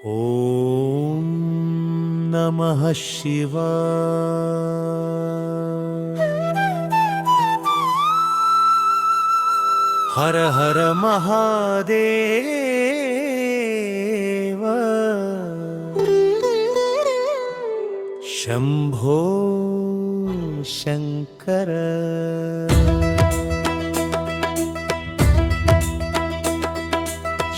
ఓం నమః శివాయ. హర హర మహాదేవ శంభో శంకర.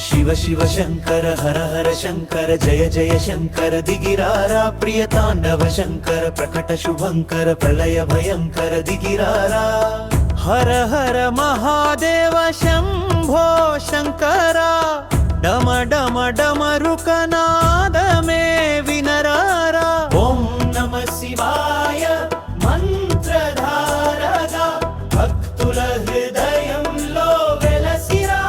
శివ శివ శంకర హర హర శంకర జయ జయ శంకర. దిగిరారా ప్రియ తాండవ శంకర ప్రకట శుభంకర ప్రళయ భయంకర. దిగిరారా హర హర మహాదేవ శంభో శంకర. డమ డమ డమరుకనాదమే వినరారా. ఓం నమ శివాయ మంత్రధారగా భక్తుల హృదయంలో వెలసిరా.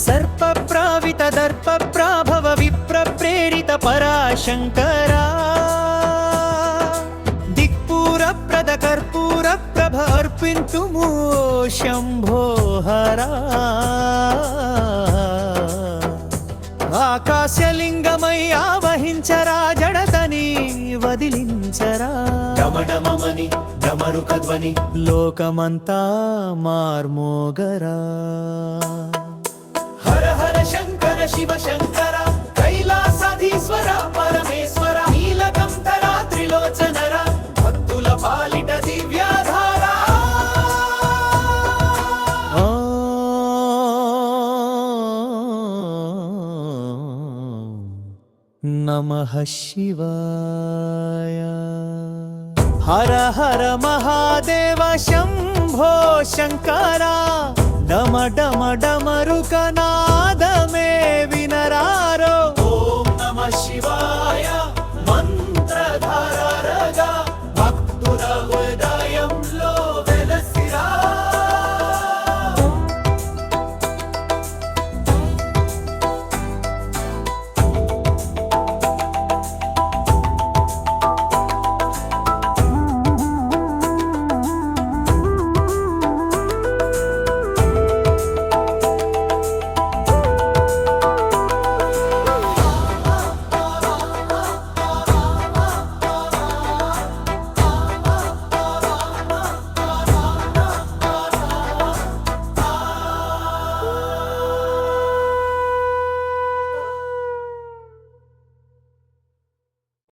సర్ప ప్రావిత దర్ప ప్రాభవ విప్ర ప్రేరిత పరాశంకరా. దిక్పూర ప్రద కర్పూర ప్రభ అర్పింతుము శంభో హరా. ఆకాశలింగమై ఆవహించరా జడతని వదిలించరా. డమడమని డమరుక ధ్వని లోకమంతా మార్మోగరా. హర హర శంకర శివ శంకర కైలాసాధీశ్వర పరమేశ్వర. నీలకంఠర త్రిలోచనర భక్తుల పాలిట దివ్యాధార. నమః శివాయ. హర హర మహాదేవ శంభో శంకర. డమ డమ డమరుకనాదమే వినరారో. ఓం నమః శివాయ మంత్రధారగా భక్తుల